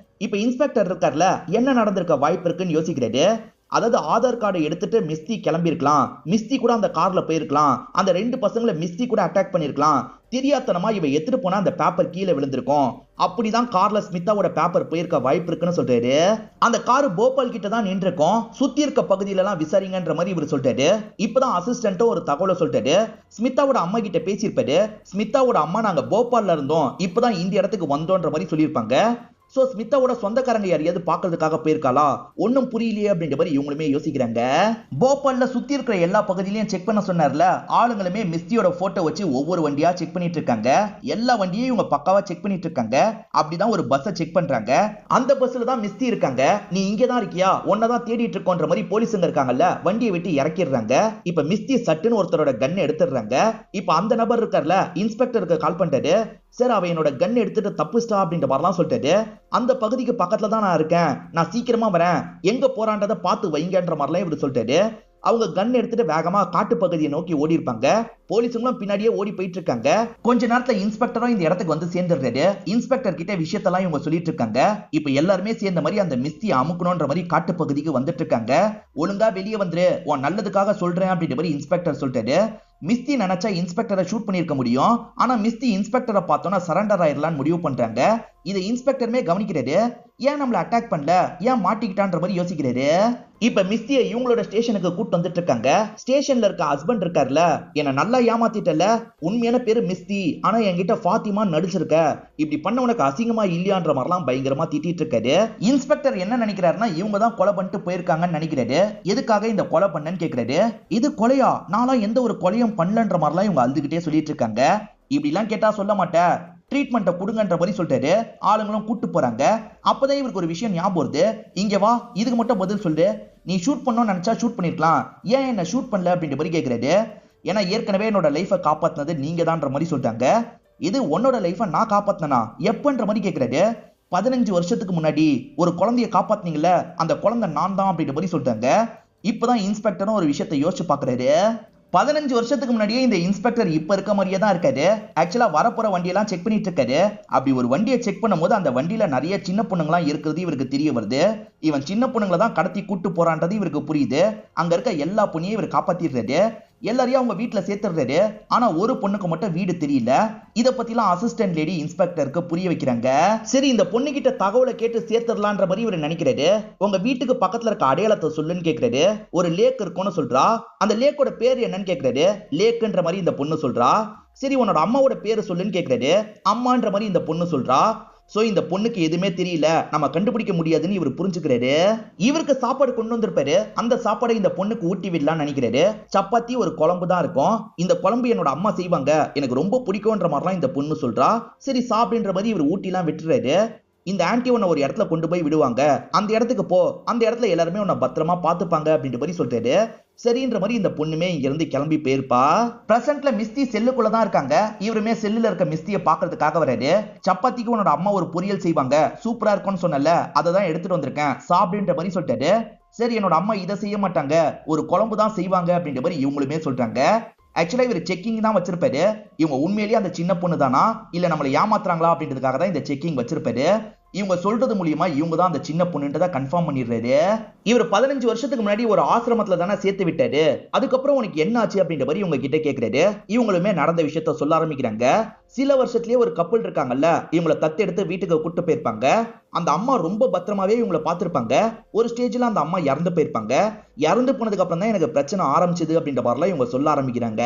இப்ப இன்ஸ்பெக்டர் இருக்கார்ல, என்ன நடந்திருக்க வாய்ப்பு இருக்குன்னு யோசிக்கிறாரு. அதாவது ஆதார் கார்டை எடுத்துட்டு மிஸ்தி கிளம்பி இருக்கலாம், மிஸ்தி கூட அந்த கார்ல போயிருக்கலாம், அந்த 2 பசங்களை மிஸ்தி கூட அட்டாக் பண்ணிருக்கலாம், தெரியாதனமா இவ எடுத்துட்டு போனா அந்த பேப்பர் கீழே விழுந்திருக்கும், அப்படிதான் கார்ல ஸ்மிதாவோட பேப்பர் போயிருக்க வாய்ப்பு இருக்குன்னு சொல்றாரு. அந்த கார் போபால் கிட்ட தான் நின்று இருக்கும், சுத்தி இருக்க பகுதியில எல்லாம் விசாரிங்கன்ற மாதிரி இவர் சொல்றாரு. இப்பதான் அசிஸ்டன்ட் ஒரு தகவலை சொல்றாரு. ஸ்மிதாவோட அம்மா கிட்ட பேசியிருப்பாரு. ஸ்மிதாவோட அம்மா நாங்க போபால்ல இருந்தோம், இப்பதான் இந்த இடத்துக்கு வந்தோன்ற மாதிரி சொல்லியிருப்பாங்க. சோ ஸ்மிதாவோட சொந்தக்காரங்க யாரையாவது பாக்குறதுக்காக போயிருக்காளா, ஒன்னும் புரியலையே அப்படின்ற மாதிரி இவங்களுமே யோசிக்கிறாங்க. போபால்ல சுத்தி இருக்கிற எல்லா பகுதியிலையும் செக் பண்ண சொன்னார்ல, ஆளுங்களுமே மிஸ்தியோட போட்டோ வச்சு ஒவ்வொரு வண்டியா செக் பண்ணிட்டு இருக்காங்க. எல்லா வண்டியையும் இவங்க பக்காவா செக் பண்ணிட்டு இருக்காங்க. அப்படிதான் ஒரு பஸ்ஸை செக் பண்றாங்க. அந்த பஸ்ல தான் மிஸ்தி இருக்காங்க. நீ இங்கதான் இருக்கியா, உன்னதான் தேடிட்டு இருக்கோன்ற மாதிரி போலீஸுங்க இருக்காங்கல்ல, வண்டியை விட்டு இறக்கிடுறாங்க. இப்ப மிஸ்தி சட்டுன்னு ஒருத்தரோட கன் எடுத்துடுறாங்க. இப்ப அந்த நபர் இருக்கார்ல, இன்ஸ்பெக்டருக்கு கால் பண்ணிட்டாரு. சார், அவ என்னோட கன் எடுத்துட்டு தப்புஸ்டா அப்படின்ற மாதிரிலாம் சொல்லிட்டாரு. அந்த பகுதிக்கு பக்கத்துல தான் நான் இருக்கேன், நான் சீக்கிரமா வரேன், எங்க போறான்றதை பார்த்து வைங்கன்ற மாதிரிலாம் இப்படி சொல்லிட்டாரு. அவங்க கன் எடுத்துட்டு வேகமா காட்டு பகுதியை நோக்கி ஓடி இருப்பாங்க. போலீஸுங்களும் பின்னாடியே ஓடி போயிட்டு இருக்காங்க. கொஞ்ச நேரத்துல இன்ஸ்பெக்டரும் இந்த இடத்துக்கு வந்து சேர்ந்துடுறாரு. இன்ஸ்பெக்டர் கிட்ட விஷயத்தெல்லாம் இவங்க சொல்லிட்டு இருக்காங்க. இப்ப எல்லாருமே சேர்ந்த மாதிரி அந்த மிஸ்தியை அமுக்கணும்ன்ற மாதிரி காட்டு பகுதிக்கு வந்துட்டு இருக்காங்க. ஒழுங்கா வெளியே வந்துரு, உன் நல்லதுக்காக சொல்றேன் அப்படின்ற மாதிரி இன்ஸ்பெக்டர் சொல்லிட்டாரு. மிஸ்தி நினைச்சா இன்ஸ்பெக்டரை ஷூட் பண்ணிருக்க முடியும், ஆனா மிஸ்தி இன்ஸ்பெக்டரை பார்த்தோன்னா சரண்டர் ஆயிரலான்னு முடிவு பண்றாங்க. இதை இன்ஸ்பெக்டருமே கவனிக்கிறாரு. ஏன் நம்மள அட்டாக் பண்ணல, ஏன் மாட்டிக்கிட்டான்ற மாதிரி யோசிக்கிறாரு. இப்ப மிஸ்தியை இவங்களோட ஸ்டேஷனுக்கு கூட்டு வந்துட்டு இருக்காங்க. ஸ்டேஷன்ல இருக்க ஹஸ்பண்ட் இருக்காருல, என்ன நல்லா ஏமாத்திட்டல, உண்மையான பேரு மிஸ்தி, ஆனா என்கிட்ட ஃபாத்திமா நடிச்சிருக்க, இப்படி பண்ண உனக்கு அசிங்கமா இல்லையான்ற மாதிரிலாம் பயங்கரமா திட்டிட்டு இருக்காரு. இன்ஸ்பெக்டர் என்ன நினைக்கிறாருன்னா, இவங்க தான் கொலை பண்ணிட்டு போயிருக்காங்கன்னு நினைக்கிறாரு. எதுக்காக இந்த கொலை பண்ணன்னு கேக்குறாரு. இது கொலையா, நான்லாம் எந்த ஒரு கொலையும் பண்ணலன்ற மாதிரிலாம் இவங்க அழுதுகிட்டே சொல்லிட்டு இருக்காங்க. இப்படி எல்லாம் கேட்டா சொல்ல மாட்டேன், ட்ரீட்மெண்ட்டை கொடுங்கன்ற மாதிரி சொல்லிட்டாரு. ஆளுங்களும் கூட்டு போறாங்க. அப்பதான் இவருக்கு ஒரு விஷயம் ஞாபகம் வருது. இங்க வா, இதுக்கு மட்டும் பதில் சொல்லு, நீ ஷூட் பண்ணணும்னு நினைச்சா ஷூட் பண்ணிருக்கலாம், ஏன் என்ன ஷூட் பண்ணல அப்படின்ற மாதிரி கேட்கிறாரு. ஏன்னா ஏற்கனவே என்னோட லைஃபை காப்பாத்தினது நீங்க தான்ற மாதிரி சொல்லிட்டாங்க. இது உன்னோட லைஃபை நான் காப்பாத்தினா எப்பன்ற மாதிரி கேட்கிறாரு. 15 வருஷத்துக்கு முன்னாடி ஒரு குழந்தைய காப்பாத்தினீங்கல்ல, அந்த குழந்தை நான் தான் அப்படின்ற மாதிரி சொல்லிட்டாங்க. இப்பதான் இன்ஸ்பெக்டரும் ஒரு விஷயத்தை யோசிச்சு பாக்குறாரு. 15 வருஷத்துக்கு முன்னாடியே இந்த இன்ஸ்பெக்டர் இப்ப இருக்க மாதிரியே தான் இருக்காரு. ஆக்சுவலா வரப்போற வண்டியெல்லாம் செக் பண்ணிட்டு இருக்காரு. அப்படி ஒரு வண்டியை செக் பண்ணும்போது அந்த வண்டியில நிறைய சின்ன பொண்ணுங்களாம் இருக்கிறது இவருக்கு தெரிய வருது. இவன் சின்ன பொண்ணுங்களை தான் கடத்தி கூட்டு போறான்றது இவருக்கு புரியுது. அங்க இருக்க எல்லா பொண்ணையும் இவர் காப்பாத்திடுறாரு. எல்லாரையும் அவங்க வீட்டுல சேர்த்துடுறாரு. ஆனா ஒரு பொண்ணுக்கு மட்டும் வீடு தெரியல. இத பத்திலாம் அசிஸ்டன்ட் லேடி இன்ஸ்பெக்டருக்கு புரிய வைக்கிறாங்க. சரி, இந்த பொண்ணு கிட்ட தகவலை கேட்டு சேர்த்துடலான்ற மாதிரி இவர் நினைக்கிறாரு. உங்க வீட்டுக்கு பக்கத்துல இருக்க அடையாளத்தை சொல்லுன்னு கேக்குறாரு. ஒரு லேக் இருக்கும்னு சொல்றா. அந்த லேக்கோட பேர் என்னன்னு கேக்குறாரு. லேக்குன்ற மாதிரி இந்த பொண்ணு சொல்றா. சரி, உன்னோட அம்மாவோட பேரு சொல்லுன்னு கேக்குறாரு. அம்மான்ற மாதிரி இந்த பொண்ணு சொல்றா. சோ இந்த பொண்ணுக்கு எதுவுமே தெரியல, நம்ம கண்டுபிடிக்க முடியாதுன்னு இவர் புரிஞ்சுக்கிறாரு. இவருக்கு சாப்பாடு கொண்டு வந்திருப்பாரு. அந்த சாப்பாடை இந்த பொண்ணுக்கு ஊட்டி விடலாம்னு நினைக்கிறாரு. சப்பாத்தி ஒரு குழம்பு தான் இருக்கும். இந்த குழம்பு என்னோட அம்மா செய்வாங்க, எனக்கு ரொம்ப பிடிக்கும்ன்ற மாதிரிலாம் இந்த பொண்ணு சொல்றா. சரி சாப்பிடுன்ற மாதிரி இவர் ஊட்டிலாம் விட்டுறாரு. இந்த ஆன்டி உன்னை ஒரு இடத்துல கொண்டு போய் விடுவாங்க, அந்த இடத்துக்கு போ, அந்த இடத்துல எல்லாருமே உன்னை பத்திரமா பாத்துப்பாங்க அப்படின்ற மாதிரி சொல்றாரு. சரின்ற மாதிரி இந்த பொண்ணுமே இங்க இருந்து கிளம்பி போயிருப்பா. பிரசன்ட்ல மிஸ்தி செல்லுக்குள்ள தான் இருக்காங்க. இவருமே செல்லுல இருக்க மிஸ்தியை பாக்குறதுக்காக வராரு. சப்பாத்திக்கு உன்னோட அம்மா ஒரு பொரியல் செய்வாங்க, சூப்பரா இருக்கும்னு சொன்னல, அதை தான் எடுத்துட்டு வந்திருக்கேன் சாப்பிடுன்ற மாதிரி சொல்லிட்டாரு. சரி, என்னோட அம்மா இதை செய்ய மாட்டாங்க, ஒரு குழம்பு தான் செய்வாங்க அப்படின்ற மாதிரி இவங்களுமே சொல்றாங்க. ஆக்சுவலா இவர் செக்கிங் தான் வச்சிருப்பாரு. இவங்க உண்மையிலேயே அந்த சின்ன பொண்ணு தானா இல்ல நம்மளை ஏமாத்துறாங்களா அப்படின்றதுக்காக தான் இந்த செக்கிங் வச்சிருப்பாரு. இவங்க சொல்றது மூலியமா இவங்க தான் அந்த சின்ன பொண்ணுன்றதை கன்ஃபார்ம் பண்ணிடுறாரு. இவர் 15 வருஷத்துக்கு முன்னாடி ஒரு ஆசிரமத்துல தானே சேர்த்து விட்டாரு. அதுக்கப்புறம் உனக்கு என்ன ஆச்சு அப்படின்ற மாதிரி இவங்க கிட்ட கேக்குறாரு. இவங்களுமே நடந்த விஷயத்த சொல்ல ஆரம்பிக்கிறாங்க. சில வருஷத்துலயே ஒரு கப்பல் இருக்காங்கல்ல, இவங்களை தத்தெடுத்து வீட்டுக்கு கூட்டு போயிருப்பாங்க. அந்த அம்மா ரொம்ப பத்திரமாவே இவங்களை பார்த்திருப்பாங்க. ஒரு ஸ்டேஜ்ல அந்த அம்மா இறந்து போயிருப்பாங்க. இறந்து போனதுக்கு அப்புறம் தான் எனக்கு பிரச்சனை ஆரம்பிச்சது அப்படின்ற மாதிரிலாம் இவங்க சொல்ல ஆரம்பிக்கிறாங்க.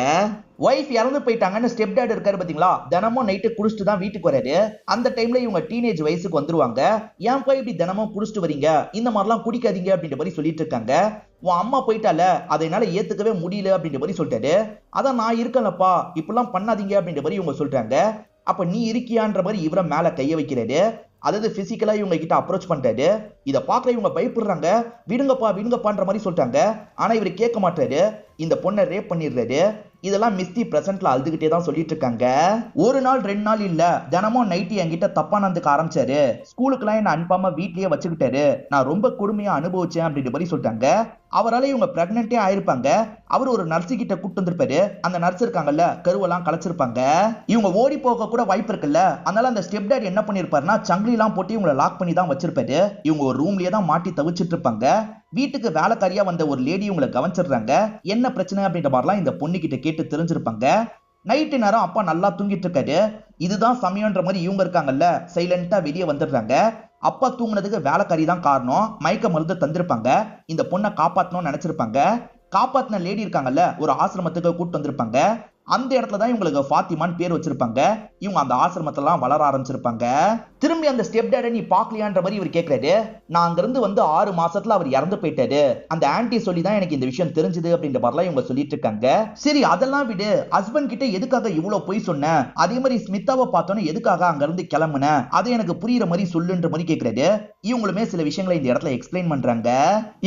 வைஃப் இறந்து போயிட்டாங்கன்னு ஸ்டெப் டாட் இருக்காரு பாத்தீங்களா, தினமும் நைட்டு குடிச்சிட்டு தான் வீட்டுக்கு வராரு. அந்த டைம்ல இவங்க டீனேஜ் வயசுக்கு வந்துருவாங்க. ஏன் போய் இப்படி தினமும் குடிச்சிட்டு வரீங்க, இந்த மாதிரிலாம் குடிக்காதீங்க அப்படின்ற மாதிரி சொல்லிட்டு இருக்காங்க. உன் அம்மா போயிட்டால, அதை என்னால ஏத்துக்கவே முடியல அப்படின்ற மாதிரி சொல்லிட்டாரு. அதான் நான் இருக்கலப்பா, இப்பெல்லாம் பண்ணாதீங்க அப்படின்ற மாதிரி இவங்க சொல்றாங்க. அப்ப நீ இருக்கியான்ற மாதிரி இவரை மேல கைய வைக்கிறாரு. அதாவது பிசிக்கலா இவங்க கிட்ட அப்ரோச் பண்றாரு. இத பாக்குற இவங்க பயப்படுறாங்க. விடுங்கப்பா விடுங்கப்பான்ற மாதிரி சொல்றாங்க. ஆனா இவர் கேட்க மாட்டாரு. இந்த பொண்ணை ரேப் பண்ணிடுறாரு. இதெல்லாம் மிஸ்தி பிரசன்ட்ல அழுதுகிட்டே தான் சொல்லிட்டு இருக்காங்க. ஒரு நாள் 2 நாள் இல்ல, தினமும் நைட்டு என்கிட்ட தப்பா நடந்துக்க ஆரம்பிச்சாரு. ஸ்கூலுக்குலாம் என்ன அனுப்பாம வீட்லயே வச்சுக்கிட்டாரு. நான் ரொம்ப கொடுமையா அனுபவிச்சேன் அப்படின்ற மாதிரி சொல்லிட்டாங்க. அவரால் இவங்க பிரெக்னென்ட்டே ஆயிருப்பாங்க. அவர் ஒரு நர்ஸு கிட்ட கூட்டு வந்திருப்பாரு. அந்த நர்ஸ் இருக்காங்கல்ல, கருவெல்லாம் கலைச்சிருப்பாங்க. இவங்க ஓடி போக கூட வாய்ப்பு இருக்குல்ல. அதனால அந்த ஸ்டெப் டாட் என்ன பண்ணிருப்பாருன்னா சங்கிலி எல்லாம் போட்டு இவங்களை லாக் பண்ணி தான் வச்சிருப்பாரு. இவங்க ஒரு ரூம்லயே தான் மாட்டி தவிச்சிட்டு இருப்பாங்க. வீட்டுக்கு வேலைக்காரியா வந்த ஒரு லேடி இவங்களை கவனிச்சிடுறாங்க. என்ன பிரச்சனை அப்படின்ற மாதிரிலாம் இந்த பொண்ணு கிட்ட கேட்டு தெரிஞ்சிருப்பாங்க. நைட்டு நேரம் அப்பா நல்லா தூங்கிட்டு இருக்காரு. இதுதான் சமயம்ன்ற மாதிரி இவங்க இருக்காங்கல்ல, சைலண்டா வெளியே வந்துடுறாங்க. அப்பா தூங்குனதுக்கு வேலைக்காரி தான் காரணம். மயக்க மருந்து தந்திருப்பாங்க. இந்த பொண்ணை காப்பாத்தணும்னு நினைச்சிருப்பாங்க. காப்பாத்தின லேடி இருக்காங்கல்ல, ஒரு ஆசிரமத்துக்கு கூட்டு வந்திருப்பாங்க. அந்த இடத்துல தான் இவங்களுக்கு ஃபாத்திமான்னு பேர் வச்சிருப்பாங்க. இவங்க அந்த ஆசிரமத்தெல்லாம் வளர ஆரம்பிச்சிருப்பாங்க. திரும்பி அந்த ஸ்டெப் டாட நீ பாக்கலையான்ற மாதிரி இவர் கேட்கிறாரு. நான் அங்கிருந்து வந்து 6 மாசத்துல அவர் இறந்து போயிட்டாரு. அந்த ஆன்டி சொல்லி தான் எனக்கு இந்த விஷயம் தெரிஞ்சது அப்படின்ற மாதிரிலாம் இவங்க சொல்லிட்டு இருக்காங்க. சரி அதெல்லாம் விடு, ஹஸ்பண்ட் கிட்ட எதுக்காக இவ்வளவு பொய் சொன்ன, அதே மாதிரி ஸ்மிதாவை பார்த்தோன்னு எதுக்காக அங்க இருந்து கிளம்புன, அதை எனக்கு புரியுற மாதிரி சொல்லுன்ற மாதிரி கேட்கிறாரு. இவங்களுமே சில விஷயங்களை இந்த இடத்துல எக்ஸ்பிளைன் பண்றாங்க.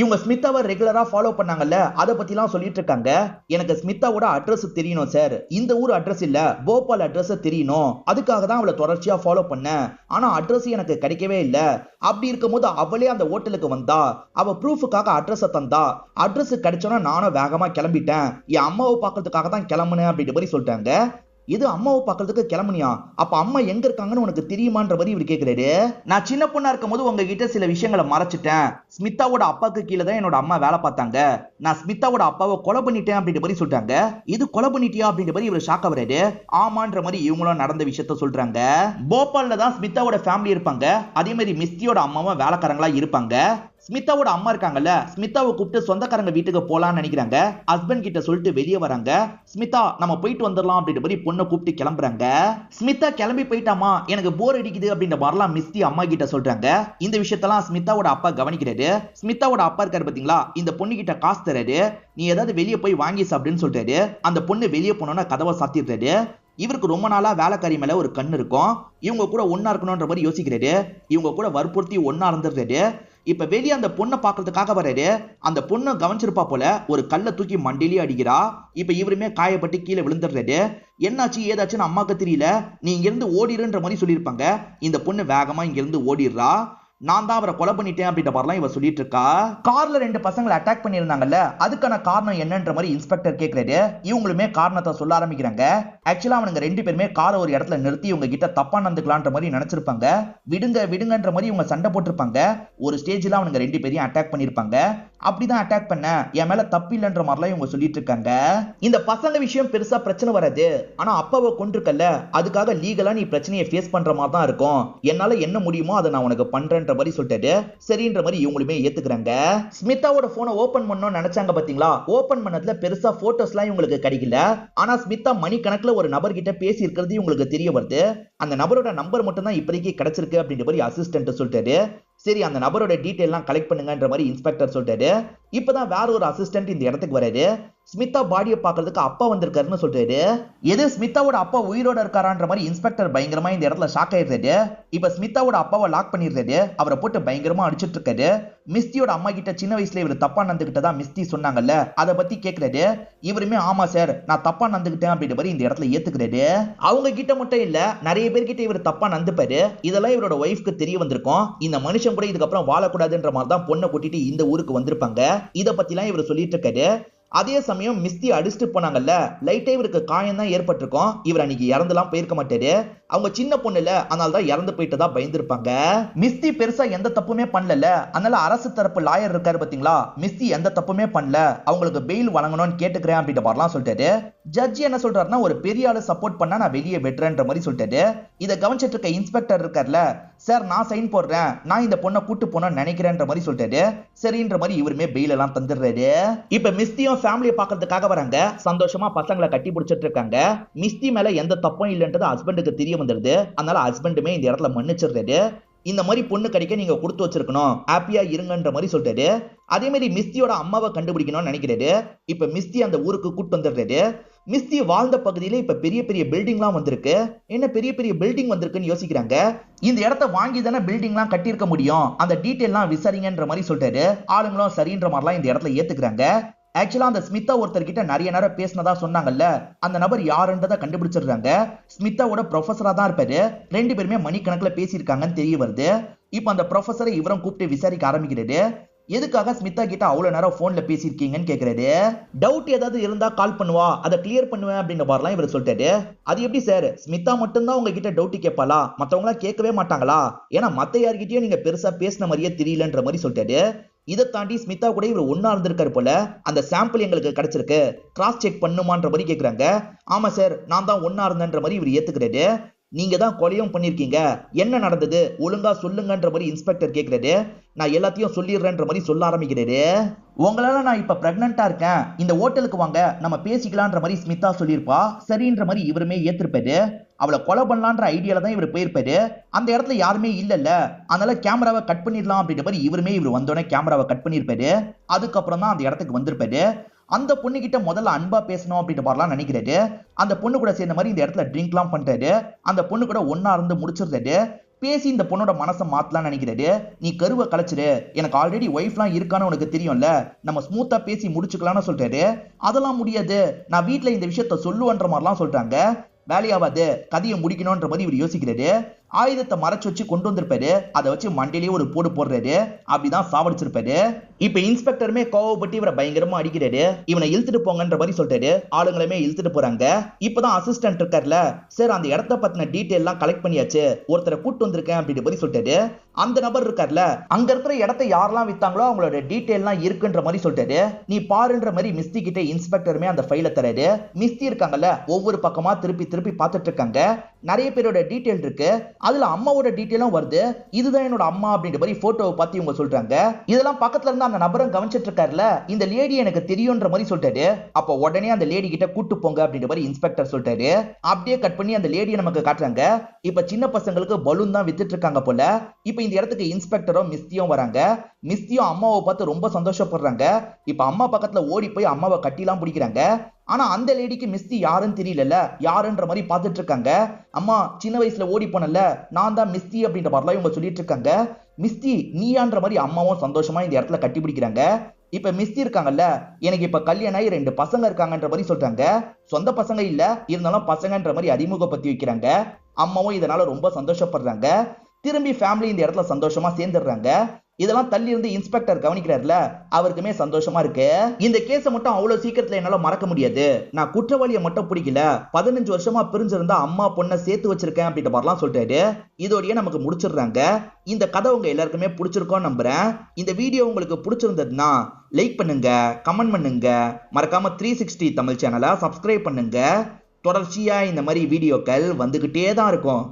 இவங்க ஸ்மிதாவை ரெகுலரா ஃபாலோ பண்ணாங்கல்ல, அதை பத்தி எல்லாம் சொல்லிட்டு இருக்காங்க. எனக்கு ஸ்மிதாவோட அட்ரஸ் தெரியணும் சார், இந்த ஊர் அட்ரஸ் இல்ல போபால் அட்ரஸ் தெரியணும், அதுக்காக தான் அவளை தொடர்ச்சியா ஃபாலோ பண்ண. ஆனா அட்ரஸ் எனக்கு கிடைக்கவே இல்ல. அப்படி இருக்கும்போது அவளே அந்த ஹோட்டலுக்கு வந்தா, அவ ப்ரூஃபுக்காக அட்ரஸ் தந்தா. அட்ரஸ் கிடைச்சோன்னா நானும் வேகமா கிளம்பிட்டேன். என் அம்மாவை பார்க்கறதுக்காக தான் கிளம்புனேன் அப்படின்ற மாதிரி சொல்லிட்டாங்க. இது அம்மாவை பார்க்கறதுக்கு கிளம்புனியா, அப்ப அம்மா எங்க இருக்காங்கன்னு உனக்கு தெரியுமான்ற மாதிரி இவர் கேட்கிறாரு. நான் சின்ன பொண்ணா இருக்கும் போது உங்ககிட்ட சில விஷயங்களை மறைச்சிட்டேன். ஸ்மிதாவோட அப்பாவுக்கு கீழே தான் என்னோட அம்மா வேலை பார்த்தாங்க. நான் ஸ்மிதாவோட அப்பாவை கொலை பண்ணிட்டேன் அப்படின்ற மாதிரி சொல்றாங்க. இது கொலை பண்ணிட்டியா அப்படின்ற மாதிரி இவர் ஷாக் ஆகுறாரு. ஆமான்ற மாதிரி இவங்களும் நடந்த விஷயத்த சொல்றாங்க. போபால்ல தான் ஸ்மிதாவோட ஃபேமிலி இருப்பாங்க. அதே மாதிரி மிஸ்தியோட அம்மாவும் வேலைக்காரங்களா இருப்பாங்க. ஸ்மிதாவோட அம்மா இருக்காங்கல்ல, ஸ்மிதாவை கூப்பிட்டு சொந்தக்காரங்க வீட்டுக்கு போலான்னு நினைக்கிறாங்க. ஹஸ்பண்ட் கிட்ட சொல்லிட்டு வெளியே வராங்க. ஸ்மிதா நம்ம போயிட்டு வந்துடலாம் அப்படின்ற மாதிரி பொண்ணை கூப்பிட்டு கிளம்புறாங்க. ஸ்மிதா கிளம்பி போயிட்டாமா, எனக்கு போர் அடிக்குது அப்படின்ற மாதிரிலாம் மிஸ்தி அம்மா கிட்ட சொல்றாங்க. இந்த விஷயத்தெல்லாம் ஸ்மிதாவோட அப்பா கவனிக்கிறாரு. ஸ்மிதாவோட அப்பா இருக்காரு பாத்தீங்களா, இந்த பொண்ணு கிட்ட காசு தராரு. நீ ஏதாவது வெளியே போய் வாங்கி சாப்பிடுன்னு சொல்றாரு. அந்த பொண்ணு வெளியே போனோன்னா கதவை சாத்திடுறாரு. இவருக்கு ரொம்ப நாளா வேலைக்காரி மேல ஒரு கண்ணு இருக்கும். இவங்க கூட ஒன்னா இருக்கணும்ன்ற மாதிரி யோசிக்கிறாரு. இவங்க கூட வற்புறுத்தி ஒன்னா இருந்துடுறாரு. இப்ப வெளியே அந்த பொண்ணை பாக்குறதுக்காக வராரு. அந்த பொண்ணை கவனிச்சிருப்பா போல, ஒரு கல்லை தூக்கி மண்டிலேயே அடிக்கிறா. இப்ப இவருமே காயப்பட்டு கீழே விழுந்துடுறாரு. என்னாச்சு ஏதாச்சுன்னு அம்மாக்கு தெரியல. நீ இங்கிருந்து ஓடிடுன்ற மாதிரி சொல்லியிருப்பாங்க. இந்த பொண்ணு வேகமா இங்கிருந்து ஓடிடுறா. நான் தான் அவரை கொலை பண்ணிட்டேன் அப்படின்ற மாதிரிலாம் இவ சொல்லிட்டு இருக்கா. கார்ல 2 பசங்களை அட்டாக் பண்ணியிருந்தாங்கல்ல, அதுக்கான காரணம் என்னன்ற மாதிரி இன்ஸ்பெக்டர் கேட்கிறாரு. இவங்களுமே காரணத்தை சொல்ல ஆரம்பிக்கிறாங்க. ஆக்சுவலா அவனுங்க 2 பேருமே காரை ஒரு இடத்துல நிறுத்தி இவங்க கிட்ட தப்பா நடந்துக்கலான்ற மாதிரி நினைச்சிருப்பாங்க. விடுங்கன்ற மாதிரி இவங்க சண்டை போட்டிருப்பாங்க. ஒரு ஸ்டேஜ்ல அவனுங்க 2 பேரையும் அட்டாக் பண்ணிருப்பாங்க. அப்படிதான் அட்டாக் பண்ண, என் மேல தப்பு இல்லைன்ற மாதிரிலாம் இவங்க சொல்லிட்டு இருக்காங்க. இந்த பசங்க விஷயம் பெருசா பிரச்சனை வராது, ஆனா அப்பாவை கொண்டிருக்கல, அதுக்காக லீகலா நீ பிரச்சனையை ஃபேஸ் பண்ற மாதிரி தான் இருக்கும். என்னால என்ன முடியுமோ அதை நான் உனக்கு பண்றேன்ற மாதிரி சொல்லிட்டு சரின்ற மாதிரி இவங்களுமே ஏத்துக்கிறாங்க. ஸ்மிதாவோட போனை ஓபன் பண்ணணும்னு நினைச்சாங்க பாத்தீங்களா, ஓபன் பண்ணதுல பெருசா போட்டோஸ்லாம் இவங்களுக்கு கிடைக்கல. ஆனா ஸ்மிதா மணிக்கணக்குல ஒரு நபர் கிட்ட பேசி இருக்கிறது இவங்களுக்கு தெரிய வருது. அந்த நபரோட நம்பர் மட்டும் தான் இப்போதைக்கு கிடைச்சிருக்கு அப்படின்ற மாதிரி அசிஸ்டன்ட் சொல்லிட்டாரு. சரி, அந்த நபரோட டீடைல்லாம் கலெக்ட் பண்ணுங்கன்ற மாதிரி இன்ஸ்பெக்டர் சொல்லிட்டாரு. இப்பதான் வேற ஒரு அசிஸ்டன்ட் இந்த இடத்துக்கு வராரு. ஸ்மிதா பாடியை பாக்குறதுக்கு அப்பா வந்திருக்காருன்னு சொல்றாரு. எது, ஸ்மிதாவோட அப்பா உயிரோட இருக்காரான்ற மாதிரி இன்ஸ்பெக்டர் பயங்கரமா இந்த இடத்துல ஷாக் ஆயிடுறாரு. இப்ப ஸ்மிதாவோட அப்பாவை லாக் பண்ணிடுறாரு. அவரை போட்டு பயங்கரமா அடிச்சிட்டு இருக்காரு. மிஸ்தியோட அம்மா கிட்ட சின்ன வயசுல இவர் தப்பா நடந்துகிட்டதா மிஸ்தி சொன்னாங்கல்ல, அதை பத்தி கேட்கிறாரு. இவருமே ஆமா சார், நான் தப்பா நடந்துகிட்டேன் அப்படின்ற மாதிரி இந்த இடத்துல ஏத்துக்கிறாரு. அவங்க கிட்ட மட்டும் இல்ல, நிறைய பேர்கிட்ட இவர் தப்பா நடந்துப்பாரு. இதெல்லாம் இவரோட ஒய்ஃப்க்கு தெரிய வந்திருக்கும். இந்த மனுஷன் கூட இதுக்கப்புறம் வாழக்கூடாதுன்ற மாதிரி தான் பொண்ணை கூட்டிட்டு இந்த ஊருக்கு வந்திருப்பாங்க. இதை பத்திலாம் இவர் சொல்லிட்டு இருக்காரு. அதே சமயம் மிஸ்தி அடிச்சுட்டு போனாங்கல்ல, லைட்டா இவருக்கு காயம் தான் ஏற்பட்டிருக்கும். இவர் அன்னைக்கு இறந்துலாம் போயிருக்க மாட்டாரு. அவங்க சின்ன பொண்ணுல, அதனால தான் இறந்து போயிட்டதா பயந்துருப்பாங்க. மிஸ்தி பெருசா எந்த தப்புமே பண்ணல. அதனால அரசு தரப்பு லாயர் இருக்காரு பாத்தீங்களா, மிஸ்தி எந்த தப்புமே பண்ணல, அவங்களுக்கு பெயில் வழங்கணும்னு கேட்டுக்கிறேன் அப்படின்ற மாதிரிலாம் சொல்லிட்டாரு. ஜட்ஜ் என்ன சொல்றாருன்னா, ஒரு பெரிய ஆளு சப்போர்ட் பண்ணா நான் வெளியே வெட்டுறேன்ற மாதிரி சொல்லிட்டாரு. இதை கவனிச்சிட்டு இருக்க இன்ஸ்பெக்டர் இருக்கார்ல, சார் நான் சைன் போடுறேன், நான் இந்த பொண்ணை கூட்டு போனோம்னு நினைக்கிறேன்ற மாதிரி சொல்லிட்டாரு. சரின்ற மாதிரி இவருமே பெயில் எல்லாம் தந்துடுறாரு. இப்ப மிஸ்தியும் ஃபேமிலியை பாக்குறதுக்காக வராங்க. சந்தோஷமா பசங்களை கட்டி பிடிச்சிட்டு இருக்காங்க. மிஸ்தி மேல எந்த தப்பும் இல்லைன்றது ஹஸ்பண்டுக்கு தெரிய வந்துருது. அதனால ஹஸ்பண்டுமே இந்த இடத்துல மன்னிச்சிடுறாரு. இந்த மாதிரி பொண்ணு கிடைக்க நீங்க கொடுத்து வச்சிருக்கணும், ஹாப்பியா இருங்கன்ற மாதிரி சொல்றாரு. அதே மாதிரி மிஸ்தியோட அம்மாவை கண்டுபிடிக்கணும்னு நினைக்கிறாரு. இப்ப மிஸ்தி அந்த ஊருக்கு கூட்டு வந்துடுறாரு. மிஸ்தி வாழ்ந்த பகுதியில இப்ப பெரிய பெரிய பில்டிங்லாம் வந்திருக்கு. என்ன பெரிய பெரிய பில்டிங் வந்திருக்குன்னு யோசிக்கிறாங்க. இந்த இடத்த வாங்கி தானே பில்டிங்லாம் கட்டியிருக்க முடியும், அந்த டீட்டெயில்லாம் விசாரிங்கன்ற மாதிரி சொல்றாரு. ஆளுங்களும் சரின்ற மாதிரிலாம் இந்த இடத்துல ஏத்துக்கிறாங்க. ஆக்சுவலா அந்த ஸ்மிதா ஒருத்தர் கிட்ட நிறைய நேரம் பேசினதா சொன்னாங்கல்ல, அந்த நபர் யாருன்றதை கண்டுபிடிச்சிடுறாங்க. ஸ்மிதாவோட ப்ரொஃபஸரா தான் இருப்பாரு. 2 பேருமே மணிக்கணக்குல பேசியிருக்காங்கன்னு தெரிய வருது. இப்ப அந்த ப்ரொஃபஸரை இவரும் கூப்பிட்டு விசாரிக்க ஆரம்பிக்கிறாரு. எதுக்காக ஸ்மிதா கிட்ட அவ்வளவு நேரம் போன்ல பேசியிருக்கீங்கன்னு கேக்குறாரு. டவுட் ஏதாவது இருந்தா கால் பண்ணுவா, அதை கிளியர் பண்ணுவேன் அப்படின்ற மாதிரிலாம் இவர் சொல்லிட்டாரு. அது எப்படி சார், ஸ்மிதா மட்டும்தான் உங்ககிட்ட டவுட் கேட்பாளா, மத்தவங்களா கேட்கவே மாட்டாங்களா? ஏன்னா மத்த யார்கிட்டயும் நீங்க பெருசா பேசின மாதிரியே தெரியலன்ற மாதிரி சொல்லிட்டாரு. இதை தாண்டி ஸ்மிதா கூட இவர் ஒன்னா இருந்திருக்காரு போல, அந்த சாம்பிள் எங்களுக்கு கிடைச்சிருக்கு, கிராஸ் செக் பண்ணுமான்ற மாதிரி கேக்குறாங்க. ஆமா சார், நான் தான் ஒன்னா இருந்தேன்ற மாதிரி இவர் ஏத்துக்கிறாரு. நீங்க தான் கொலையும் பண்ணிருக்கீங்க, என்ன நடந்தது ஒழுங்கா சொல்லுங்கன்ற மாதிரி இன்ஸ்பெக்டர் கேக்குறாரு. நான் எல்லாத்தையும் சொல்லிடுறேன்ற மாதிரி சொல்ல ஆரம்பிக்கிறாரு. உங்களால நான் இப்ப பிரெக்னண்டா இருக்கேன், இந்த ஹோட்டலுக்கு வாங்க நம்ம பேசிக்கலான்ற மாதிரி ஸ்மிதா சொல்லியிருப்பா. சரின்ற மாதிரி இவருமே ஏத்திருப்பாரு. அவளை கொலை பண்ணலான்ற ஐடியால தான் இவர் போயிருப்பாரு. அந்த இடத்துல யாருமே இல்லல்ல, அதனால கேமராவை கட் பண்ணிடலாம் அப்படின்ற மாதிரி இவர் வந்தோடனே கேமராவை கட் பண்ணிருப்பாரு. அதுக்கப்புறம் தான் அந்த இடத்துக்கு வந்திருப்பாரு. அந்த பொண்ணு கிட்ட முதல்ல அன்பா பேசணும் அப்படின்ற மாதிரிலாம் நினைக்கிறாரு. அந்த பொண்ணு கூட சேர்ந்த மாதிரி இந்த இடத்துல ட்ரிங்க்லாம் பண்றாரு. அந்த பொண்ணு கூட ஒன்னா இருந்து முடிச்சிருந்தாரு. பேசி இந்த பொண்ணோட மனசை மாத்தலாம் நினைக்கிறாரு. நீ கருவை கலைச்சிரு, எனக்கு ஆல்ரெடி ஒய்ஃப்லாம் இருக்கான்னு உனக்கு தெரியும்ல, நம்ம ஸ்மூத்தா பேசி முடிச்சுக்கலாம்னு சொல்றாரு. அதெல்லாம் முடியாது, நான் வீட்டுல இந்த விஷயத்த சொல்லுவேன்ற மாதிரிலாம் சொல்றாங்க. வேலையாவாது, கதையை முடிக்கணும்ன்ற மாதிரி இவர் யோசிக்கிறாரு. ஆயுதத்தை மறைச்சு வச்சு கொண்டு வந்திருப்பாரு. அதை வச்சு மண்டையிலேயே ஒரு போடு போடுறாரு. அப்படிதான் சாவடிச்சிருப்பாரு. இப்ப இன்ஸ்பெக்டருமே கோவப்பட்டு இவரை பயங்கரமா அடிக்கிறாரு. இவனை இழுத்துட்டு போங்கன்ற மாதிரி சொல்றாரு. ஆளுங்களுமே இழுத்துட்டு போறாங்க. இப்பதான் அசிஸ்டன்ட் இருக்கார்ல, சார் அந்த இடத்த பத்தின டீடைல் எல்லாம் கலெக்ட் பண்ணியாச்சு, ஒருத்தரை கூட்டு வந்திருக்கேன் அப்படின்ற மாதிரி சொல்லிட்டாரு. அந்த நபர் இருக்கார்ல, அங்க இருக்கிற இடத்தை யாரெல்லாம் வித்தாங்களோ அவங்களோட டீடைல் எல்லாம் இருக்குன்ற மாதிரி சொல்லிட்டாரு. நீ பாருன்ற மாதிரி மிஸ்தி கிட்ட இன்ஸ்பெக்டருமே அந்த ஃபைலை தராரு. மிஸ்தி இருக்காங்கல்ல, ஒவ்வொரு பக்கமா திருப்பி திருப்பி பார்த்துட்டு இருக்காங்க. நிறைய பேரோட டீடைல் இருக்கு. அதுல அம்மாவோட டீடைலும் வருது. இதுதான் என்னோட அம்மா அப்படின்ற மாதிரி போட்டோவை பார்த்து இவங்க சொல்றாங்க. இதெல்லாம் பக்கத்துல இருந்து அந்த நபரும் கவனிச்சிட்டு இருக்காருல, இந்த லேடி எனக்கு தெரியும்ன்ற மாதிரி சொல்லிட்டாரு. அப்ப உடனே அந்த லேடி கிட்ட கூட்டு போங்க அப்படின்ற மாதிரி இன்ஸ்பெக்டர் சொல்லிட்டாரு. அப்படியே கட் பண்ணி அந்த லேடியை நமக்கு காட்டுறாங்க. இப்ப சின்ன பசங்களுக்கு பலூன் தான் வித்துட்டு இருக்காங்க போல. இப்ப இந்த இடத்துக்கு இன்ஸ்பெக்டரும் மிஸ்தியும் வராங்க. மிஸ்தியும் அம்மாவை பார்த்து ரொம்ப சந்தோஷப்படுறாங்க. இப்ப அம்மா பக்கத்துல ஓடி போய் அம்மாவை கட்டிலாம் பிடிக்கிறாங்க. ஆனா அந்த லேடிக்கு மிஸ்தி யாருன்னு தெரியல, யாருன்ற மாதிரி பார்த்துட்டு இருக்காங்க. அம்மா சின்ன வயசுல ஓடி போனல, நான் தான் மிஸ்தி அப்படின்ற மாதிரிலாம் இவங்க சொல்லிட்டு இருக்காங்க. மிஸ்தி நீயான்ற மாதிரி அம்மாவும் சந்தோஷமா இந்த இடத்துல கட்டி பிடிக்கிறாங்க. இப்ப மிஸ்தி இருக்காங்கல்ல, எனக்கு இப்ப கல்யாணம் ஆகி 2 பசங்க இருக்காங்கன்ற மாதிரி சொல்றாங்க. சொந்த பசங்க இல்ல, இருந்தாலும் பசங்கன்ற மாதிரி அறிமுகப்படுத்தி வைக்கிறாங்க. அம்மாவும் இதனால ரொம்ப சந்தோஷப்படுறாங்க. திரும்பி ஃபேமிலி இந்த இடத்துல சந்தோஷமா சேர்ந்துடுறாங்க. இதெல்லாம் தள்ளி இருந்து இன்ஸ்பெக்டர் கவனிக்கிறார்ல, அவருக்குமே சந்தோஷமா இருக்கு. இந்த கேஸை மட்டும் அவ்வளவு சீக்கிரத்துல என்னால மறக்க முடியாது, நான் குற்றவாளியை மட்டும் பிடிக்கல, 15 வருஷமா பிரிஞ்சிருந்தா அம்மா பொண்ணை சேர்த்து வச்சிருக்கேன் அப்படின்ற மாதிரிலாம் சொல்றாரு. இதோடய நமக்கு முடிச்சிடுறாங்க. இந்த கதை உங்க எல்லாருக்குமே பிடிச்சிருக்கோம் நம்புறேன். இந்த வீடியோ உங்களுக்கு பிடிச்சிருந்ததுன்னா லைக் பண்ணுங்க, கமெண்ட் பண்ணுங்க, மறக்காம 360 தமிழ் சேனலை சப்ஸ்கிரைப் பண்ணுங்க. தொடர்ச்சியா இந்த மாதிரி வீடியோக்கள் வந்துகிட்டே தான் இருக்கும்.